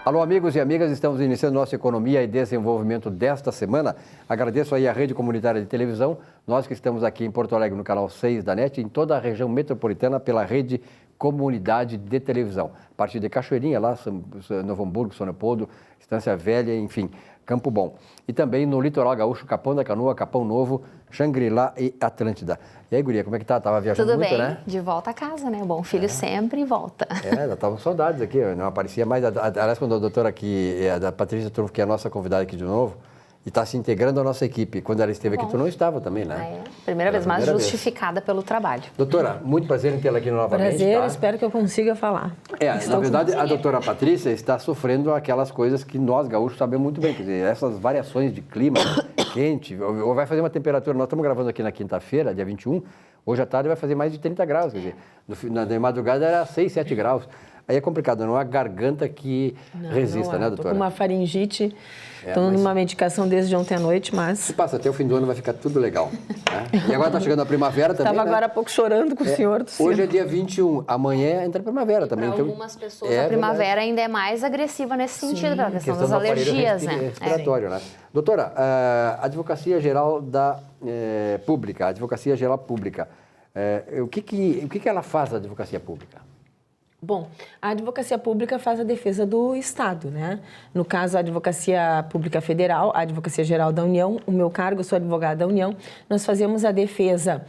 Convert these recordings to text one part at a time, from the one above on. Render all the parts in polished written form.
Alô, amigos e amigas, estamos iniciando nossa Economia e Desenvolvimento desta semana. Agradeço aí a Rede Comunitária de Televisão, nós que estamos aqui em Porto Alegre no canal 6 da NET, em toda a região metropolitana pela Rede Comunidade de Televisão. A partir de Cachoeirinha, lá, Novo Hamburgo, São Leopoldo, Estância Velha, enfim, Campo Bom. E também no litoral gaúcho, Capão da Canoa, Capão Novo, Xangri-Lá e Atlântida. E aí, guria, como é que tá? Tava viajando Tudo muito, bem, né? de volta a casa, né? Bom filho sempre volta. Já tava com saudades aqui, não aparecia mais. Aliás, quando a doutora aqui, a Patrícia Trufo, que é a nossa convidada aqui de novo, e está se integrando à nossa equipe. Quando ela esteve aqui, tu não estava também, né? Primeira vez, mas justificada pelo trabalho. Doutora, muito prazer em tê-la aqui novamente. Prazer, tá? Espero que eu consiga falar. Na verdade, a doutora Patrícia está sofrendo aquelas coisas que nós, gaúchos, sabemos muito bem. Quer dizer, essas variações de clima, quente, ou vai fazer uma temperatura... Nós estamos gravando aqui na quinta-feira, dia 21, hoje à tarde vai fazer mais de 30 graus, quer dizer, na madrugada era 6, 7 graus. Aí é complicado, não é a garganta que resista, né, doutora? Estou com uma faringite, estou numa medicação desde ontem à noite, mas... Se passa até o fim do ano vai ficar tudo legal. Né? E agora está chegando a primavera também, Estava agora há pouco chorando com o senhor. Hoje é dia 21, amanhã entra a primavera também. Para algumas pessoas a primavera ainda é mais agressiva nesse sentido, pela questão das alergias, né? Respiratório, né? Doutora, a Advocacia Geral Pública, a Advocacia Geral Pública, o que ela faz, a Advocacia Pública? Bom, a Advocacia Pública faz a defesa do Estado, né? No caso, a Advocacia Pública Federal, a Advocacia Geral da União, o meu cargo, eu sou advogada da União, nós fazemos a defesa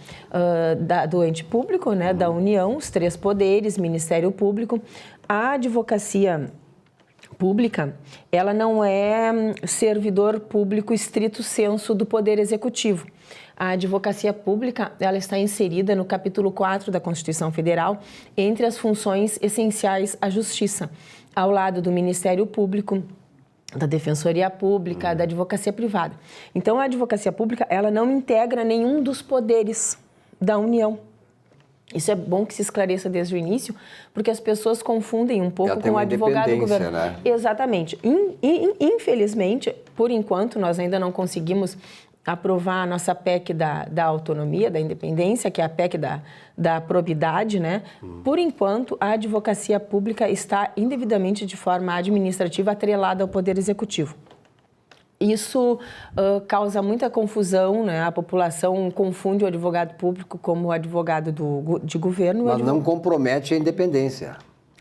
do ente público, né? Da União, os 3 poderes, Ministério Público. A Advocacia Pública, ela não é servidor público estrito sensu do Poder Executivo. A advocacia pública, ela está inserida no capítulo 4 da Constituição Federal, entre as funções essenciais à justiça, ao lado do Ministério Público, da Defensoria Pública, da advocacia privada. Então, a advocacia pública, ela não integra nenhum dos poderes da União. Isso é bom que se esclareça desde o início, porque as pessoas confundem um pouco com o advogado do governo. Né? Exatamente. Infelizmente, por enquanto, nós ainda não conseguimos aprovar a nossa PEC da autonomia, da independência, que é a PEC da probidade, né? Por enquanto, a advocacia pública está indevidamente, de forma administrativa, atrelada ao Poder Executivo. Isso causa muita confusão, né? A população confunde o advogado público como o advogado de governo. Mas não compromete a independência.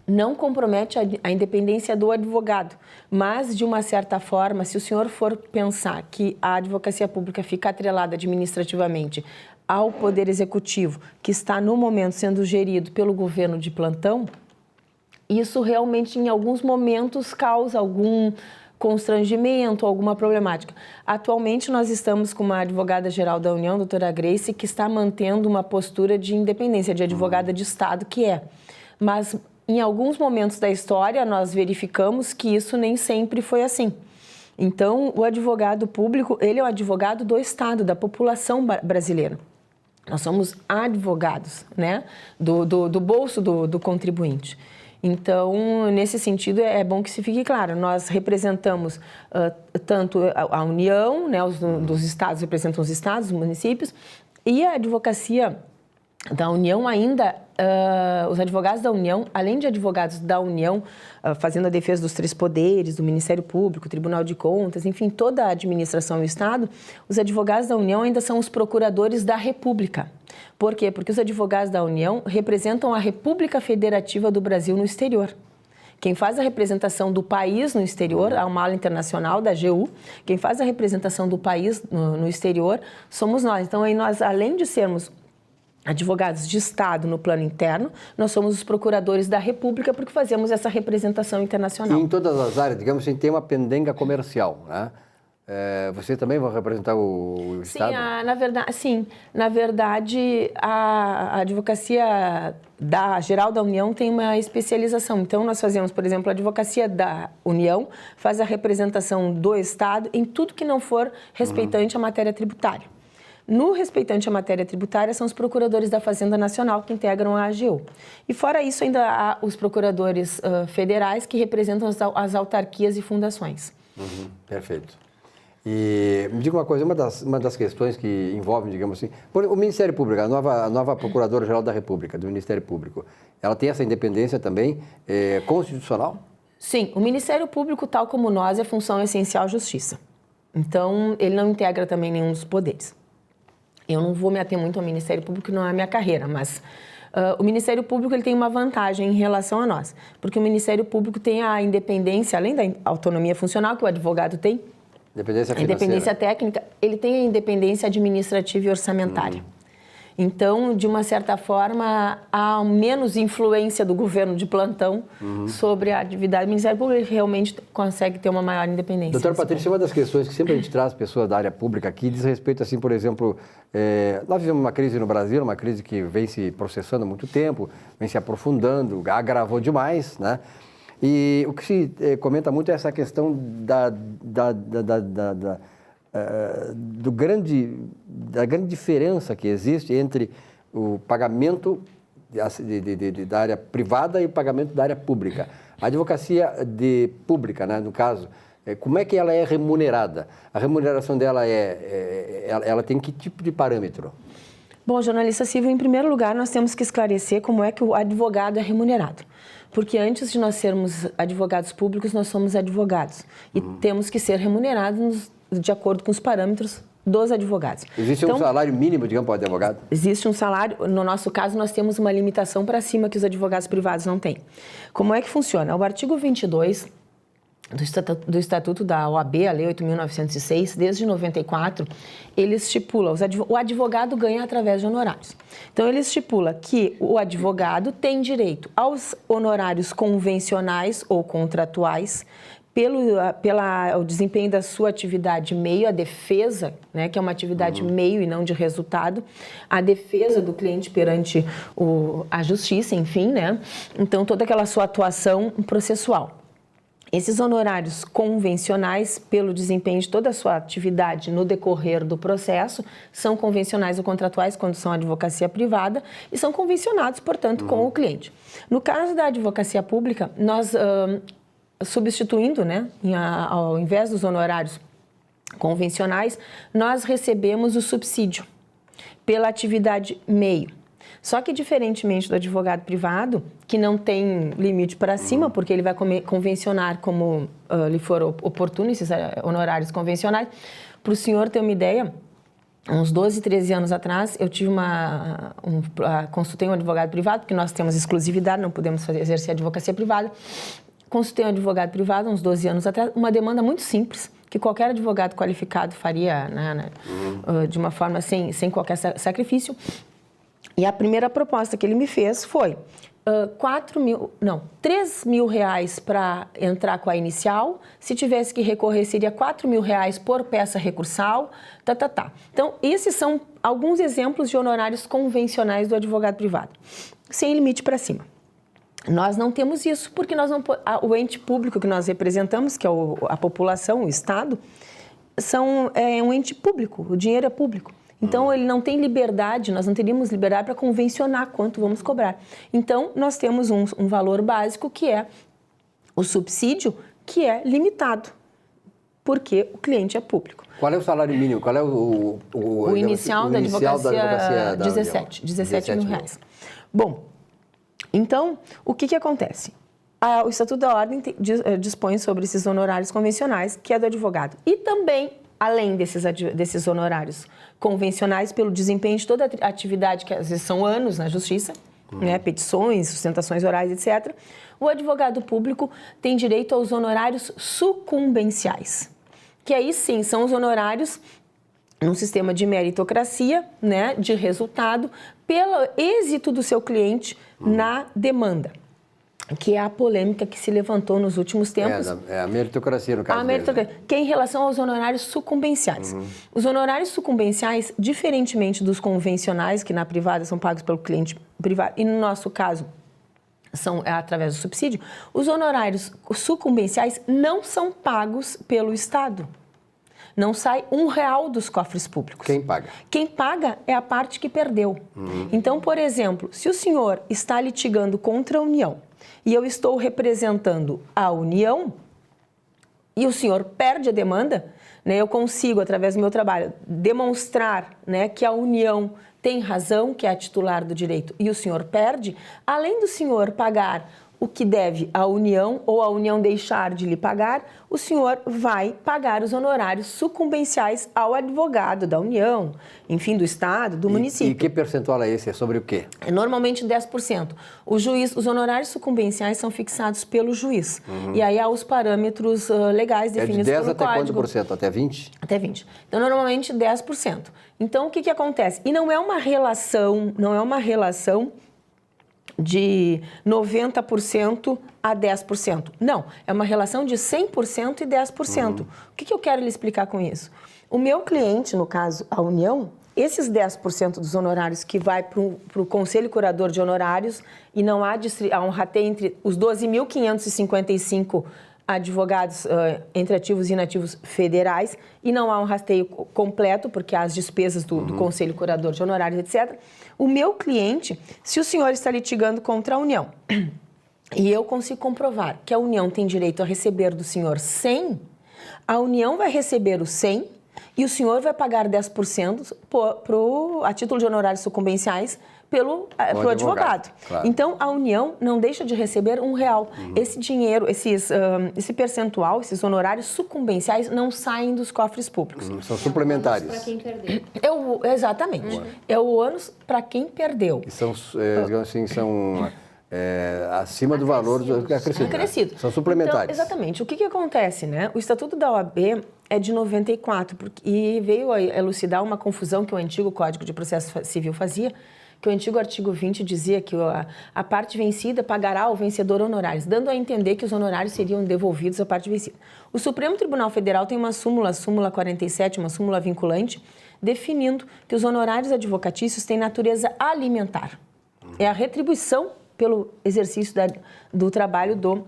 Não compromete a independência do advogado, mas, de uma certa forma, se o senhor for pensar que a advocacia pública fica atrelada administrativamente ao Poder Executivo, que está, no momento, sendo gerido pelo governo de plantão, isso realmente, em alguns momentos, causa algum constrangimento, alguma problemática. Atualmente, nós estamos com uma advogada-geral da União, doutora Grace, que está mantendo uma postura de independência, de advogada de Estado, que é. Mas, em alguns momentos da história, nós verificamos que isso nem sempre foi assim. Então, o advogado público, ele é o advogado do Estado, da população brasileira. Nós somos advogados, né, do bolso do contribuinte. Então, nesse sentido, é bom que se fique claro, nós representamos tanto a União, né, dos estados representam os estados, os municípios, e a advocacia da União ainda, os advogados da União, além de advogados da União, fazendo a defesa dos 3 poderes, do Ministério Público, Tribunal de Contas, enfim, toda a administração e o Estado, os advogados da União ainda são os procuradores da República. Por quê? Porque os advogados da União representam a República Federativa do Brasil no exterior. Quem faz a representação do país no exterior, há uma ala internacional da AGU, quem faz a representação do país no exterior somos nós. Então, aí nós, além de sermos advogados de Estado no plano interno, nós somos os procuradores da República porque fazemos essa representação internacional. E em todas as áreas, digamos assim, tem uma pendenga comercial, né? Você também vai representar o Estado? Na verdade, a advocacia geral da União tem uma especialização. Então, nós fazemos, por exemplo, a advocacia da União faz a representação do Estado em tudo que não for respeitante à matéria tributária. No respeitante à matéria tributária, são os procuradores da Fazenda Nacional que integram a AGU. E fora isso, ainda há os procuradores federais que representam as autarquias e fundações. Perfeito. E me diga uma coisa, uma das questões que envolvem, digamos assim, o Ministério Público, a nova Procuradora-Geral da República, do Ministério Público, ela tem essa independência também constitucional? Sim, o Ministério Público, tal como nós, é função essencial justiça. Então, ele não integra também nenhum dos poderes. Eu não vou me ater muito ao Ministério Público, não é a minha carreira, mas o Ministério Público ele tem uma vantagem em relação a nós, porque o Ministério Público tem a independência, além da autonomia funcional que o advogado tem, Independência financeira. A independência técnica, ele tem a independência administrativa e orçamentária. Então, de uma certa forma, há menos influência do governo de plantão sobre a atividade do Ministério Público, ele realmente consegue ter uma maior independência. Doutora Patrícia, uma das questões que sempre a gente traz pessoas da área pública aqui diz respeito, assim, por exemplo, nós vivemos uma crise no Brasil, uma crise que vem se processando há muito tempo, vem se aprofundando, agravou demais, né? E o que se comenta muito é essa questão da grande diferença que existe entre o pagamento da área privada e o pagamento da área pública. A advocacia pública, né, no caso, como é que ela é remunerada? A remuneração dela ela tem que tipo de parâmetro? Bom, jornalista civil, em primeiro lugar, nós temos que esclarecer como é que o advogado é remunerado. Porque antes de nós sermos advogados públicos, nós somos advogados. E temos que ser remunerados de acordo com os parâmetros dos advogados. Existe um salário mínimo, digamos, para o advogado? Existe um salário. No nosso caso, nós temos uma limitação para cima que os advogados privados não têm. Como é que funciona? O artigo 22 do Estatuto da OAB, a Lei 8.906, desde 94, ele estipula, o advogado ganha através de honorários. Então, ele estipula que o advogado tem direito aos honorários convencionais ou contratuais, pelo desempenho da sua atividade meio, a defesa, né, que é uma atividade meio e não de resultado, a defesa do cliente perante a justiça, enfim, né? Então, toda aquela sua atuação processual. Esses honorários convencionais, pelo desempenho de toda a sua atividade no decorrer do processo, são convencionais ou contratuais quando são advocacia privada e são convencionados, portanto, com o cliente. No caso da advocacia pública, nós, substituindo, né, ao invés dos honorários convencionais, nós recebemos o subsídio pela atividade meio. Só que, diferentemente do advogado privado, que não tem limite para cima, porque ele vai convencionar como lhe for oportuno, esses honorários convencionais. Para o senhor ter uma ideia, uns 12, 13 anos atrás, eu tive consultei um advogado privado, porque nós temos exclusividade, não podemos exercer advocacia privada. Consultei um advogado privado, uns 12 anos atrás, uma demanda muito simples, que qualquer advogado qualificado faria, né, de uma forma sem qualquer sacrifício. E a primeira proposta que ele me fez foi R$3.000 para entrar com a inicial. Se tivesse que recorrer, seria R$4.000 por peça recursal. Então, esses são alguns exemplos de honorários convencionais do advogado privado, sem limite para cima. Nós não temos isso, porque o ente público que nós representamos, que é a população, o Estado, é um ente público, o dinheiro é público. Então, ele não tem liberdade, nós não teríamos liberdade para convencionar quanto vamos cobrar. Então, nós temos um valor básico que é o subsídio, que é limitado, porque o cliente é público. Qual é o salário mínimo? Qual é o inicial da advocacia? 17 mil reais. Bom, então, o que acontece? O Estatuto da Ordem dispõe sobre esses honorários convencionais, que é do advogado. E também, além desses honorários convencionais, pelo desempenho de toda a atividade, que às vezes são anos na justiça, né, petições, sustentações orais, etc., o advogado público tem direito aos honorários sucumbenciais, que aí sim são os honorários num sistema de meritocracia, né, de resultado, pelo êxito do seu cliente na demanda, que é a polêmica que se levantou nos últimos tempos. É a meritocracia, no caso. A meritocracia, que é em relação aos honorários sucumbenciais. Os honorários sucumbenciais, diferentemente dos convencionais, que na privada são pagos pelo cliente privado, e no nosso caso são através do subsídio, os honorários sucumbenciais não são pagos pelo Estado. Não sai R$1 dos cofres públicos. Quem paga? Quem paga é a parte que perdeu. Então, por exemplo, se o senhor está litigando contra a União e eu estou representando a União e o senhor perde a demanda, né, eu consigo, através do meu trabalho, demonstrar, né, que a União tem razão, que é a titular do direito, e o senhor perde, além do senhor pagar o que deve à União ou a União deixar de lhe pagar, o senhor vai pagar os honorários sucumbenciais ao advogado da União, enfim, do Estado, do município. E que percentual é esse? É sobre o quê? É normalmente 10%. Os honorários sucumbenciais são fixados pelo juiz. E aí há os parâmetros legais definidos pelo código. É de 10 até quanto por cento? Até 20? Até 20. Então, normalmente 10%. Então, o que acontece? E não é uma relação de 90% a 10%. Não, é uma relação de 100% e 10%. O que eu quero lhe explicar com isso? O meu cliente, no caso, a União, esses 10% dos honorários que vai para o Conselho Curador de Honorários e não há um rateio entre os 12.555 advogados entre ativos e inativos federais e não há um rasteio completo, porque há as despesas do Conselho Curador de Honorários, etc. O meu cliente, se o senhor está litigando contra a União e eu consigo comprovar que a União tem direito a receber do senhor 100, a União vai receber os 100 e o senhor vai pagar 10% a título de honorários sucumbenciais pro advogado. Claro. Então, a União não deixa de receber R$1. Esse dinheiro, esse percentual, esses honorários sucumbenciais não saem dos cofres públicos. São suplementares. Para quem perdeu. Exatamente. É o ônus para quem perdeu. E são, digamos assim, acima do valor acrescido. Né? São suplementares. Então, exatamente. O que acontece, né? O Estatuto da OAB é de 94 e veio a elucidar uma confusão que o antigo Código de Processo Civil fazia, que o antigo artigo 20 dizia que a parte vencida pagará ao vencedor honorários, dando a entender que os honorários seriam devolvidos à parte vencida. O Supremo Tribunal Federal tem uma súmula 47, uma súmula vinculante, definindo que os honorários advocatícios têm natureza alimentar. É a retribuição pelo exercício do trabalho do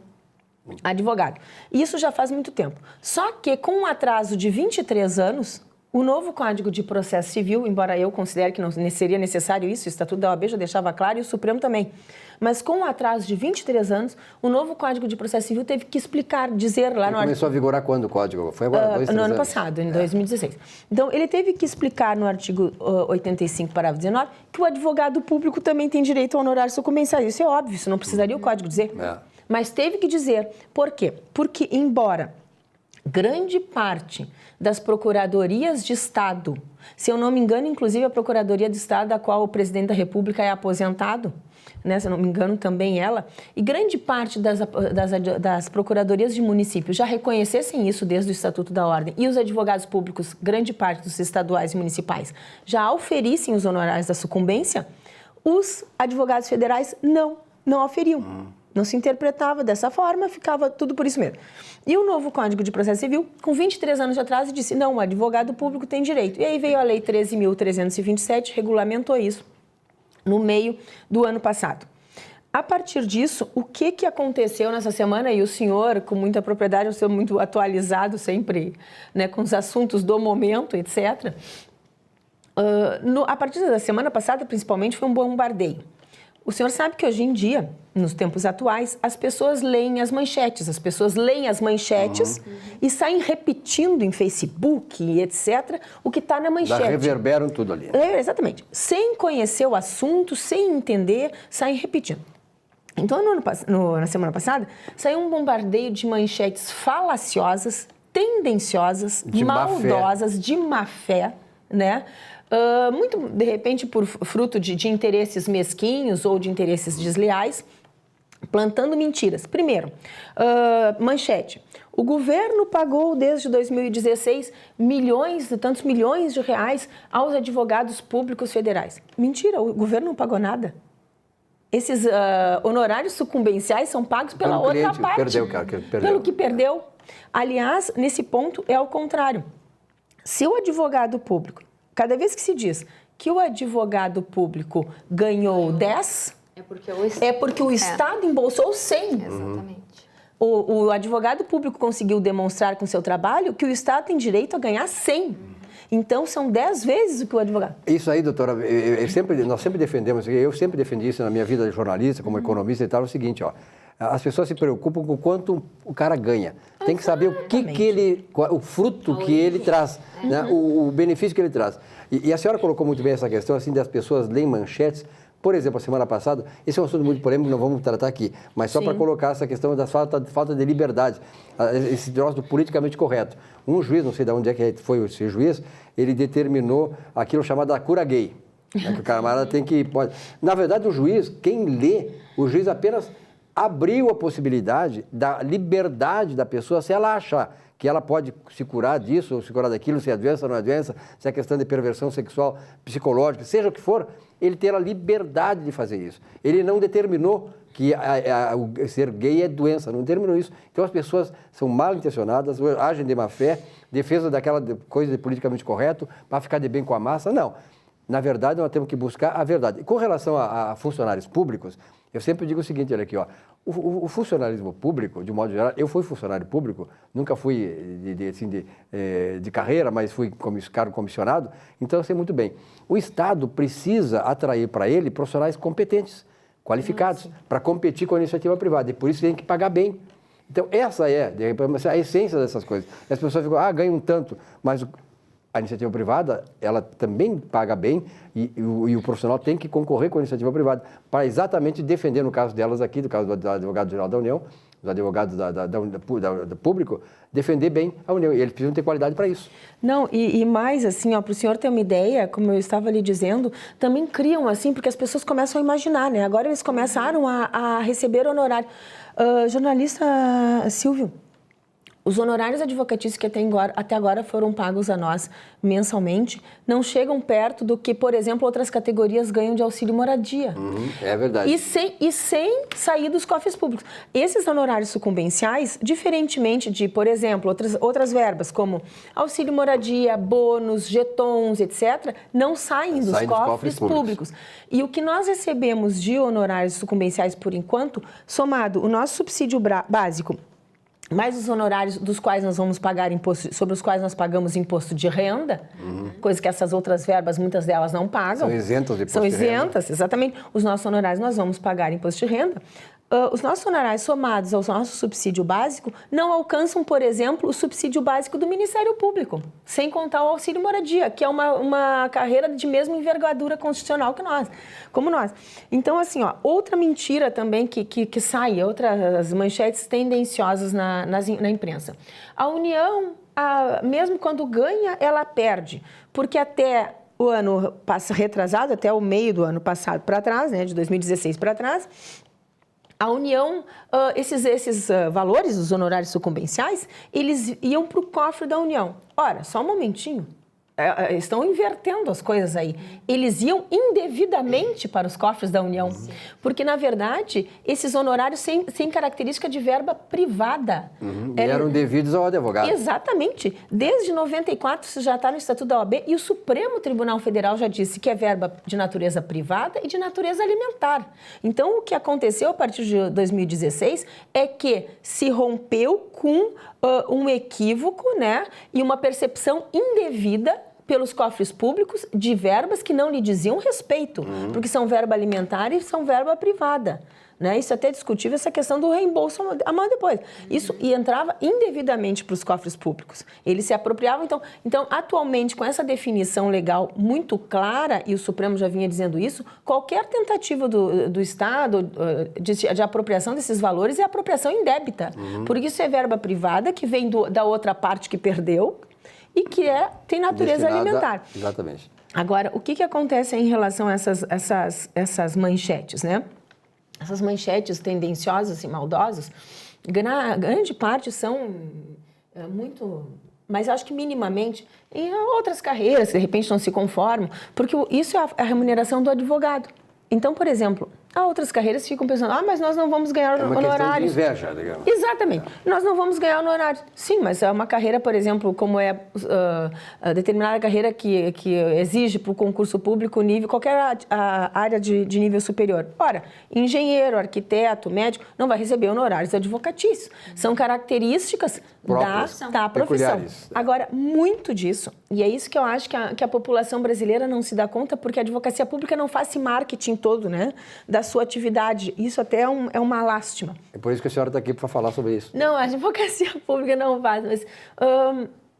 advogado. Isso já faz muito tempo. Só que com um atraso de 23 anos... O novo Código de Processo Civil, embora eu considere que não seria necessário isso, o Estatuto da OAB já deixava claro e o Supremo também, mas com um atraso de 23 anos, o novo Código de Processo Civil teve que explicar, dizer lá no artigo... Começou a vigorar quando o Código? Foi agora, 2, 3 no ano anos? passado, em 2016. Então, ele teve que explicar no artigo 85, parágrafo 19, que o advogado público também tem direito a honorários sucumbenciais. Isso é óbvio, isso não precisaria o Código dizer. Mas teve que dizer. Por quê? Porque, embora grande parte das procuradorias de Estado, se eu não me engano, inclusive a Procuradoria de Estado, da qual o presidente da República é aposentado, né, se eu não me engano também ela, e grande parte das procuradorias de municípios já reconhecessem isso desde o Estatuto da Ordem, e os advogados públicos, grande parte dos estaduais e municipais, já auferissem os honorários da sucumbência, os advogados federais não auferiam. Não se interpretava dessa forma, ficava tudo por isso mesmo. E o novo Código de Processo Civil, com 23 anos de atraso, disse, não, o advogado público tem direito. E aí veio a Lei 13.327, regulamentou isso no meio do ano passado. A partir disso, o que aconteceu nessa semana, e o senhor, com muita propriedade, eu sou muito atualizado sempre, né, com os assuntos do momento, etc. A partir da semana passada, principalmente, foi um bombardeio. O senhor sabe que hoje em dia, nos tempos atuais, as pessoas leem as manchetes, e saem repetindo em Facebook e etc. o que está na manchete. Reverberam tudo ali. Exatamente. Sem conhecer o assunto, sem entender, saem repetindo. Então, na semana passada, saiu um bombardeio de manchetes falaciosas, tendenciosas, maldosas, de má fé, né? Muito, de repente, por fruto de interesses mesquinhos ou de interesses desleais, plantando mentiras. Primeiro, manchete. O governo pagou desde 2016 tantos milhões de reais aos advogados públicos federais. Mentira, o governo não pagou nada. Esses honorários sucumbenciais são pagos pela outra parte. Perdeu. Pelo que perdeu. Aliás, nesse ponto é ao contrário. Se o advogado público, cada vez que se diz que o advogado público ganhou 10, é porque o Estado embolsou 100. Exatamente. O advogado público conseguiu demonstrar com seu trabalho que o Estado tem direito a ganhar 100. Então, são 10 vezes o que o advogado... Isso aí, doutora, nós sempre defendemos, eu sempre defendi isso na minha vida de jornalista, como economista e tal, é o seguinte, ó, as pessoas se preocupam com quanto o cara ganha. Tem que saber o fruto que ele traz, né? O benefício que ele traz. E a senhora colocou muito bem essa questão, assim, das pessoas leem manchetes Por exemplo, a semana passada, esse é um assunto muito polêmico, não vamos tratar aqui, mas só para colocar essa questão da falta de liberdade, esse troço do politicamente correto. Um juiz, não sei de onde é que foi esse juiz, ele determinou aquilo chamado a cura gay. Né, que o camarada tem que... Na verdade, o juiz, quem lê, o juiz apenas abriu a possibilidade da liberdade da pessoa, se ela achar que ela pode se curar disso ou se curar daquilo, se é doença ou não é doença, se é questão de perversão sexual, psicológica, seja o que for, ele ter a liberdade de fazer isso. Ele não determinou que o ser gay é doença, não determinou isso. Então as pessoas são mal intencionadas, agem de má fé, defesa daquela coisa de politicamente correto, para ficar de bem com a massa, não. Na verdade, nós temos que buscar a verdade. Com relação a funcionários públicos, eu sempre digo o seguinte, olha aqui, ó, o funcionalismo público, de um modo geral, eu fui funcionário público, nunca fui de carreira, mas fui cargo comissionado, então eu sei muito bem. O Estado precisa atrair para ele profissionais competentes, qualificados, para competir com a iniciativa privada, e por isso tem que pagar bem. Então, essa é a essência dessas coisas. E as pessoas ficam, ganham tanto, mas a iniciativa privada, ela também paga bem e o profissional tem que concorrer com a iniciativa privada para exatamente defender, no caso delas aqui, no caso do advogado-geral da União, dos advogados do público, defender bem a União. E eles precisam ter qualidade para isso. Não, e mais assim, para o senhor ter uma ideia, como eu estava lhe dizendo, também criam assim, porque as pessoas começam a imaginar, né? Agora eles começaram a receber honorário. Jornalista Silvio, os honorários advocatícios que até agora foram pagos a nós mensalmente não chegam perto do que, por exemplo, outras categorias ganham de auxílio moradia. É verdade. E sem sair dos cofres públicos. Esses honorários sucumbenciais, diferentemente de, por exemplo, outras verbas, como auxílio moradia, bônus, jetons, etc., não saem dos cofres públicos. E o que nós recebemos de honorários sucumbenciais, por enquanto, somado o nosso subsídio básico, mais os honorários dos quais nós vamos pagar imposto, sobre os quais nós pagamos imposto de renda, coisa que essas outras verbas, muitas delas não pagam. São isentas de imposto de renda. São isentas, exatamente. Os nossos honorários nós vamos pagar imposto de renda. Os nossos honorários somados ao nosso subsídio básico não alcançam, por exemplo, o subsídio básico do Ministério Público, sem contar o auxílio moradia, que é uma carreira de mesma envergadura constitucional que como nós. Então, assim, outra mentira também que sai, outras manchetes tendenciosas na imprensa. A União, mesmo quando ganha, ela perde, porque até o ano retrasado, até o meio do ano passado para trás, né, de 2016 para trás, a União, esses valores, os honorários sucumbenciais, eles iam para o cofre da União. Ora, só um momentinho. Estão invertendo as coisas aí. Eles iam indevidamente para os cofres da União. Porque, na verdade, esses honorários têm característica de verba privada. Eram devidos ao advogado. Exatamente. Desde 94, isso já está no Estatuto da OAB, e o Supremo Tribunal Federal já disse que é verba de natureza privada e de natureza alimentar. Então, o que aconteceu a partir de 2016 é que se rompeu com um equívoco, né, e uma percepção indevida pelos cofres públicos de verbas que não lhe diziam respeito, porque são verba alimentar e são verba privada. Né? Isso é até discutível, essa questão do reembolso amanhã depois. Isso entrava indevidamente para os cofres públicos. Eles se apropriavam. Então, atualmente, com essa definição legal muito clara, e o Supremo já vinha dizendo isso, qualquer tentativa do Estado de apropriação desses valores é apropriação indébita. Porque isso é verba privada que vem da outra parte que perdeu e que tem natureza alimentar. Exatamente. Agora, o que acontece em relação a essas manchetes, né? Essas manchetes tendenciosas e maldosas, grande parte são muito... Mas acho que minimamente, em outras carreiras, de repente não se conformam, porque isso é a remuneração do advogado. Então, por exemplo, há outras carreiras que ficam pensando, mas nós não vamos ganhar honorários. É uma questão de inveja, digamos. Exatamente. Nós não vamos ganhar honorários. Sim, mas é uma carreira, por exemplo, como é a determinada carreira que exige para o concurso público qualquer área de nível superior. Ora, engenheiro, arquiteto, médico, não vai receber honorários advocatícios. São características da profissão. Agora, muito disso, e é isso que eu acho que a população brasileira não se dá conta, porque a advocacia pública não faz esse marketing todo, né, da sua atividade. Isso até é uma lástima. É por isso que a senhora está aqui para falar sobre isso. Não, a advocacia pública não faz, mas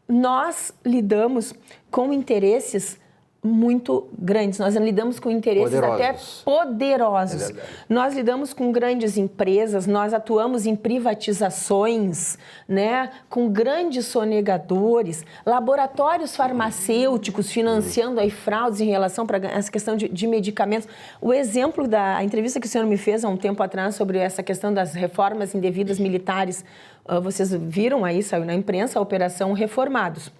nós lidamos com interesses muito grandes. Nós lidamos com interesses até poderosos. Nós lidamos com grandes empresas, nós atuamos em privatizações, né, com grandes sonegadores, laboratórios farmacêuticos financiando aí fraudes em relação para essa questão de medicamentos. O exemplo da entrevista que o senhor me fez há um tempo atrás sobre essa questão das reformas indevidas militares, vocês viram aí, saiu na imprensa, a Operação Reformados.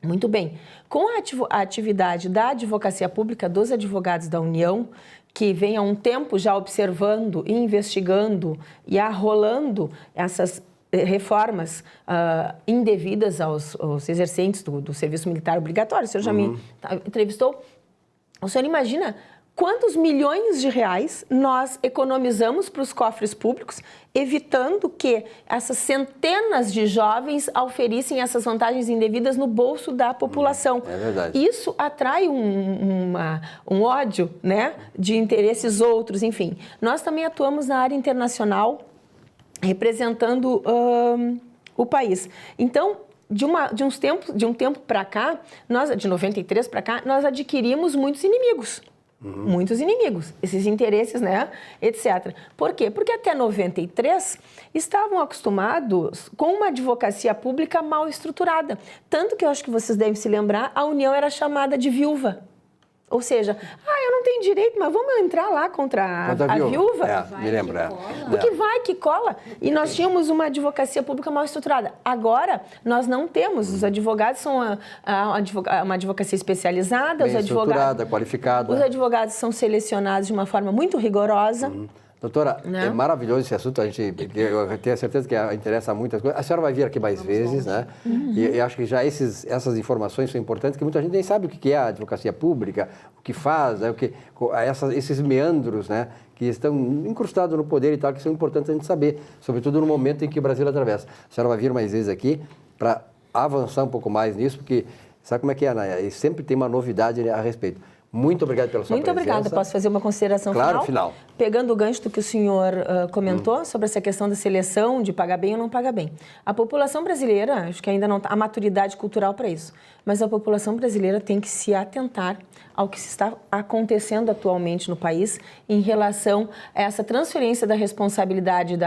Muito bem. Com a atividade da advocacia pública, dos advogados da União, que vem há um tempo já observando, investigando e arrolando essas reformas indevidas aos exercentes do serviço militar obrigatório, o senhor já me entrevistou. O senhor imagina quantos milhões de reais nós economizamos para os cofres públicos, evitando que essas centenas de jovens auferissem essas vantagens indevidas no bolso da população. É verdade. Isso atrai um ódio, né, de interesses outros, enfim. Nós também atuamos na área internacional, representando o país. Então, de um tempo para cá, de 93 para cá, nós adquirimos muitos inimigos. Muitos inimigos, esses interesses, né, etc. Por quê? Porque até 93 estavam acostumados com uma advocacia pública mal estruturada. Tanto que eu acho que vocês devem se lembrar, a União era chamada de viúva. Ou seja, eu não tenho direito, mas vamos entrar lá contra a viúva? Me lembra. Porque vai que cola. E nós tínhamos uma advocacia pública mal estruturada. Agora, nós não temos. Os advogados são uma advocacia especializada. Bem estruturada, qualificada. Os advogados são selecionados de uma forma muito rigorosa. Doutora, é maravilhoso esse assunto, eu tenho certeza que interessa muitas coisas. A senhora vai vir aqui mais vezes, né? E acho que já essas informações são importantes, que muita gente nem sabe o que é a advocacia pública, o que faz, né? Esses meandros, né? Que estão incrustados no poder e tal, que são importantes a gente saber, sobretudo no momento em que o Brasil atravessa. A senhora vai vir mais vezes aqui para avançar um pouco mais nisso, porque sabe como é que é, né? E sempre tem uma novidade a respeito. Muito obrigado pela sua presença. Muito obrigada. Posso fazer uma consideração final? Pegando o gancho do que o senhor comentou sobre essa questão da seleção, de pagar bem ou não pagar bem. A população brasileira, acho que ainda não há maturidade cultural para isso, mas a população brasileira tem que se atentar ao que está acontecendo atualmente no país em relação a essa transferência da responsabilidade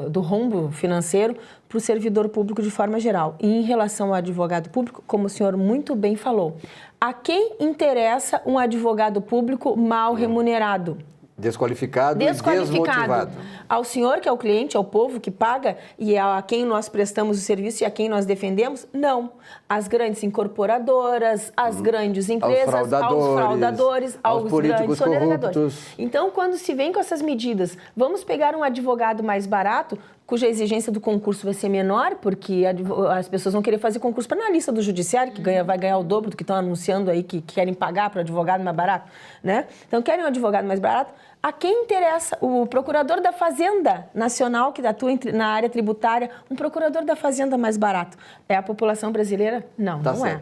do rombo financeiro para o servidor público de forma geral. E em relação ao advogado público, como o senhor muito bem falou, a quem interessa um advogado público mal remunerado? Desqualificado e desmotivado. Ao senhor, que é o cliente, ao povo que paga e a quem nós prestamos o serviço e a quem nós defendemos? Não. Às grandes incorporadoras, às grandes empresas, aos fraudadores, aos políticos corruptos. Então, quando se vem com essas medidas, vamos pegar um advogado mais barato, cuja exigência do concurso vai ser menor, porque as pessoas vão querer fazer concurso para analista do judiciário, que vai ganhar o dobro do que estão anunciando aí, que querem pagar para o advogado mais barato, né? Então, querem um advogado mais barato? A quem interessa? O procurador da Fazenda Nacional, que atua na área tributária, um procurador da Fazenda mais barato. É a população brasileira? Não, não é.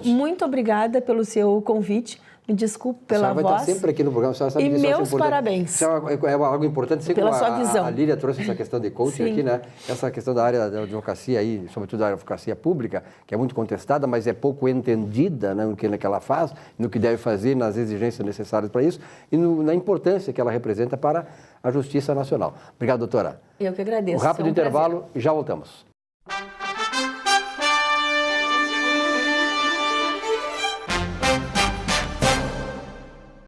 Muito obrigada pelo seu convite. Me desculpe pela voz. A senhora vai estar sempre aqui no programa, a senhora sabe e disso. meus parabéns. Isso é algo importante. Sempre pela sua visão. A Lília trouxe essa questão de coaching aqui, né? Essa questão da área da advocacia aí, sobretudo da advocacia pública, que é muito contestada, mas é pouco entendida, né, no que ela faz, no que deve fazer, nas exigências necessárias para isso e na importância que ela representa para a justiça nacional. Obrigado, doutora. Eu que agradeço. Um rápido intervalo e já voltamos.